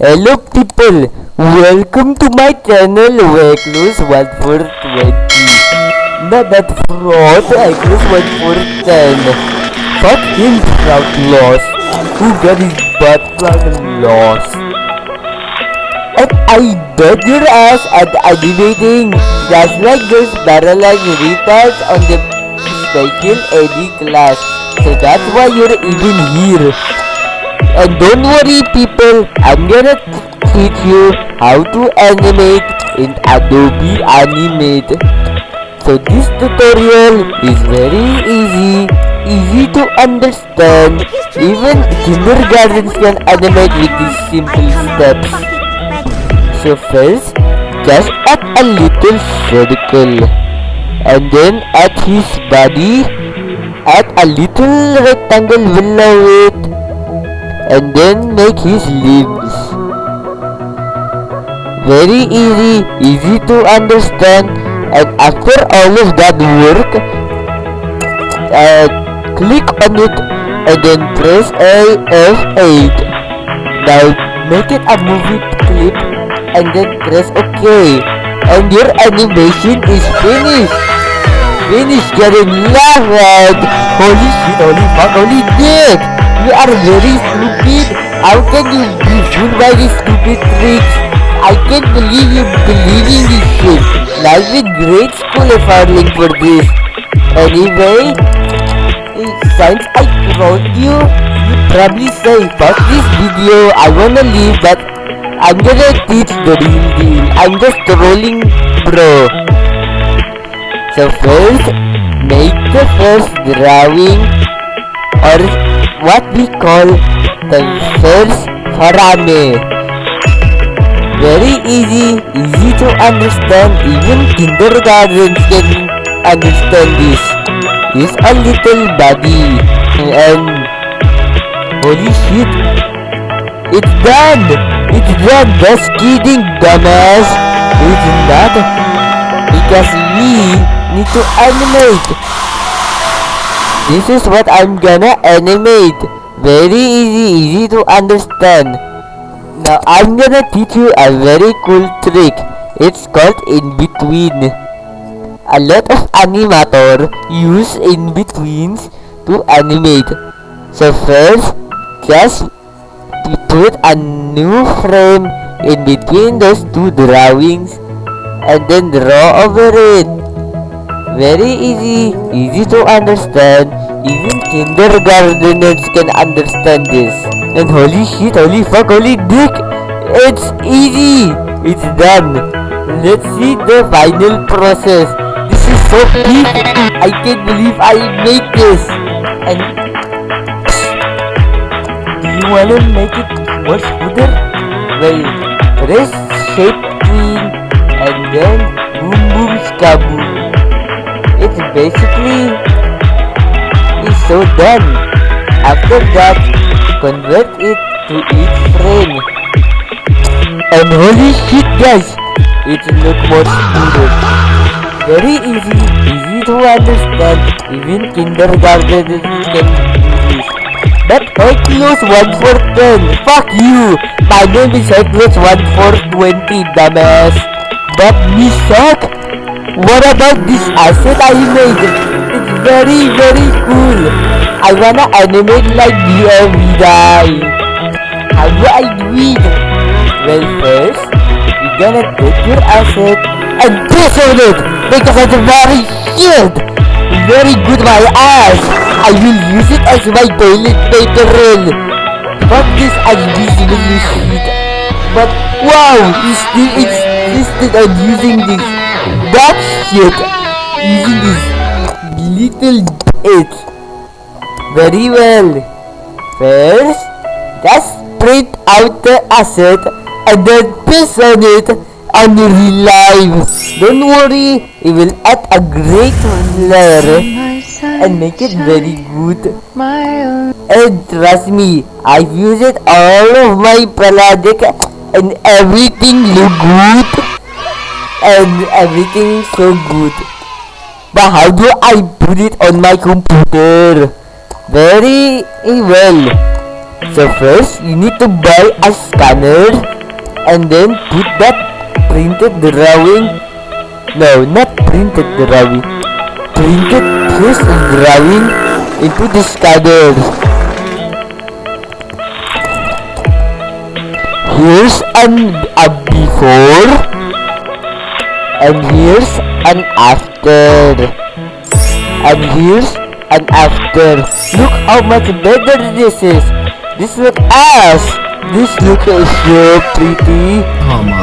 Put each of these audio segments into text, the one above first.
Hello people, welcome to my channel Recluse 1420. Not that fraud, Recluse 1410. Fuck him, proud loss. Who got his butt from lost? And I bet your ass at animating just like those paralyzed retards on the special AD class. So that's why you're even here. And don't worry people, I'm gonna teach you how to animate in Adobe Animate. So this tutorial is very easy to understand. Even kindergartens can animate with these simple steps. So first, just add a little circle. And then at his body, add a little rectangle below it. And then make his limbs. Very easy to understand. And after all of that work, click on it and then press F8. Now make it a movie clip and then press OK. And your animation is finished. Getting laughed. Holy shit, holy fuck, holy dick. You are very stupid. How can you be fooled by these stupid tricks? I can't believe you believing this shit. Life in grade school if I link for this. Anyway, since I trolled you, you probably say, fuck this video, I wanna leave, but I'm gonna teach the real deal. I'm just trolling, bro. So first, make the first drawing, or what we call the first farame. Very easy to understand. Even kindergartens can understand this. Use a little body and holy shit, it's done. Just kidding, dumbass. It's not, because we need to animate. This is what I'm gonna animate. Very easy to understand. Now I'm gonna teach you a very cool trick. It's called in between. A lot of animator use in betweens to animate. So first, just put a new frame in between those two drawings and then draw over it. Very easy to understand. Even kindergarteners can understand this. And holy shit, holy fuck, holy dick, it's easy. It's done. Let's see the final process. This is so big. I can't believe I made this. And do you wanna make it more smoother? Well, press shape queen and then boom skaboom. It's basically is so done. After that, convert it to each frame. And holy shit guys, it looks more smoother. Very easy to understand. Even kindergartens can do this. But Recluse 1410, fuck you. My name is Recluse 1420, dumbass. But me suck. What about this asset I made? It's very cool. I wanna animate like the every day. How do I do it? Well, first, you're gonna take your asset and piss on it because it's very shit. Very good, my ass. I will use it as my toilet paper roll. Fuck this invisible shit. But wow, he still insisted on using this. That shit. Using this little bit. Very well. First, just print out the asset and then piss on it on real live. Don't worry, it will add a great layer and make it very good. And trust me, I've used all of my project and everything look good. And everything so good. But how do I put it on my computer? Very well. So first, you need to buy a scanner and then put that printed drawing. No, not printed drawing. Printed first drawing into the scanner. Here's a before and here's an after. And here's an after. Look how much better this is. This look ass. This look is so pretty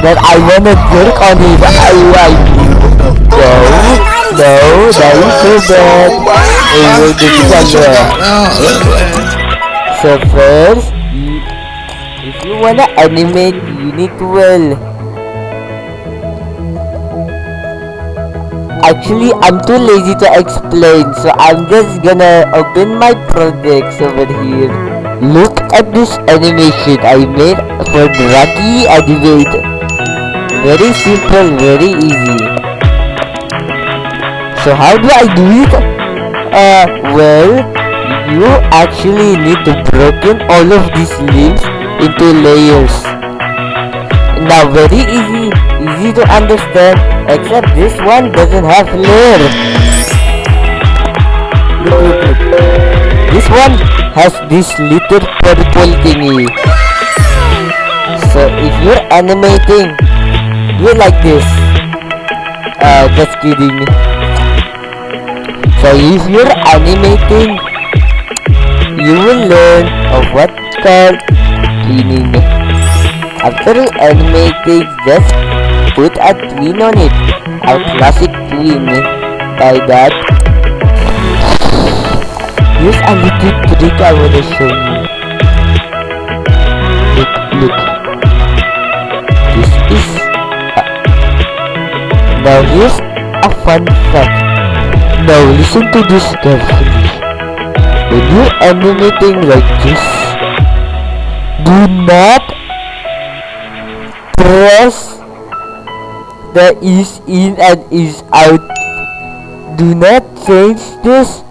that I wanna jerk on it. No, that is so bad. So first, if you wanna animate, you need to Actually, I'm too lazy to explain, so I'm just gonna open my projects over here. Look at this animation I made for Draggy Animate. Very simple, very easy. So how do I do it? Well, you actually need to broken all of these leaves into layers. Now very easy to understand, except this one doesn't have layer. Look. This one has this little purple thingy. So if you're animating, do it like this. Just kidding. So if you're animating, you will learn of what's called twinning. After animating, just put a twin on it. A classic twin. By that, here's a little trick I want to show you. Look. This is now here's a fun fact. Now listen to this carefully. When you're animating like this, do not press the ease in and ease out. Do not change this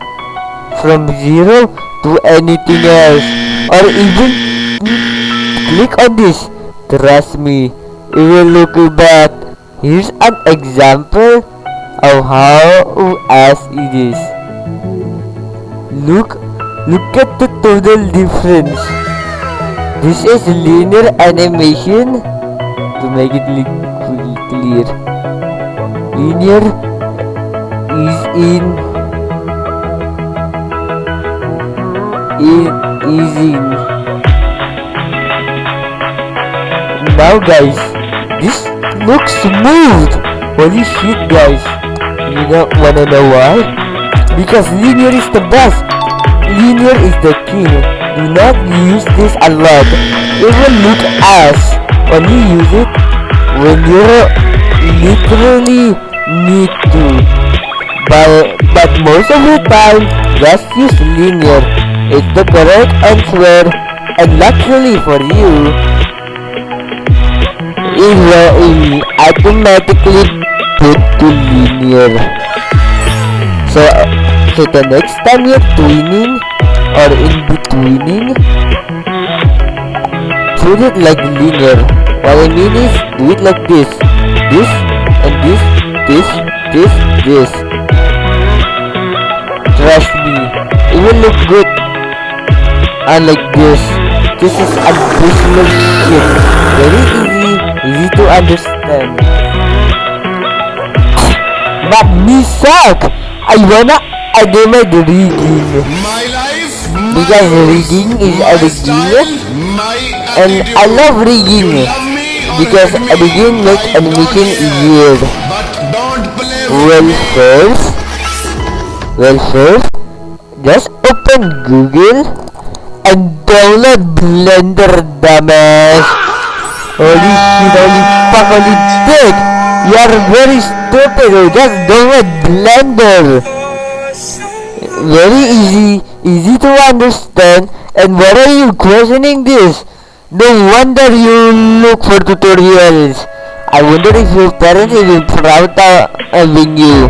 from 0 to anything else, or even click on this. Trust me, it will look bad. Here's an example of how as it is. Look at the total difference. This is linear animation. To make it clear, linear is in now guys, this looks smooth. Holy shit guys, you don't wanna know why? Because linear is the best. Linear is the king. Do not use this a lot. It will look ass. Only use it when you literally need to. But most of the time, just use linear. It's the correct answer, and luckily for you, it will automatically put to linear. So the next time you're twinning or in betweening, treat it like linear. What I mean is, do it like this, and this. Trust me, it will look good. Unlike this is abysmal shit. Very easy to understand. But me suck. I wanna animate rigging. Because rigging is rigging, and I love rigging because rigging makes animation easier. Well first, just open Google and download Blender, dumbass. Holy shit, holy fuck, holy dick. You are very stupid. Just download Blender. Very easy to understand. And why are you questioning this? No wonder you look for tutorials. I wonder if your parents will be proud of having you.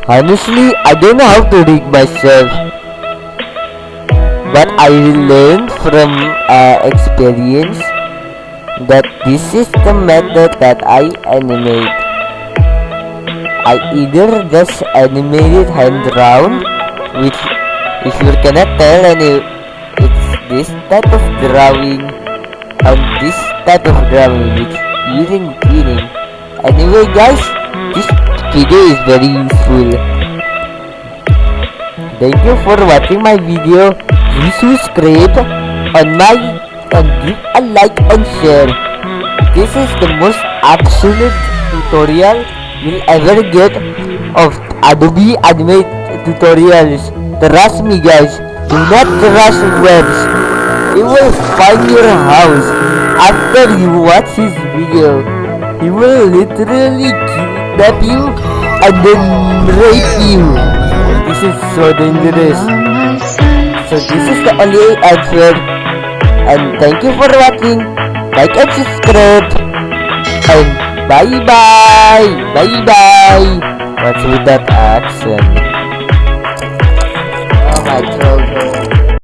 Honestly, I don't know how to rig myself. but I learned from experience that this is the method that I animate. I either just animated hand drawn, which if you cannot tell it's this type of drawing and this type of drawing which using cleaning. Anyway guys, this video is very useful. Thank you for watching my video. Please subscribe on my and give a like and share. This is the most absolute tutorial you'll ever get of Adobe Animate tutorials. Trust me guys, do not trust webs. He will find your house after you watch his video. He will literally kidnap you and then rape you. This is so dangerous. So this is the only answer. And thank you for watching. Like and subscribe. And bye bye. Bye bye. What's with that accent?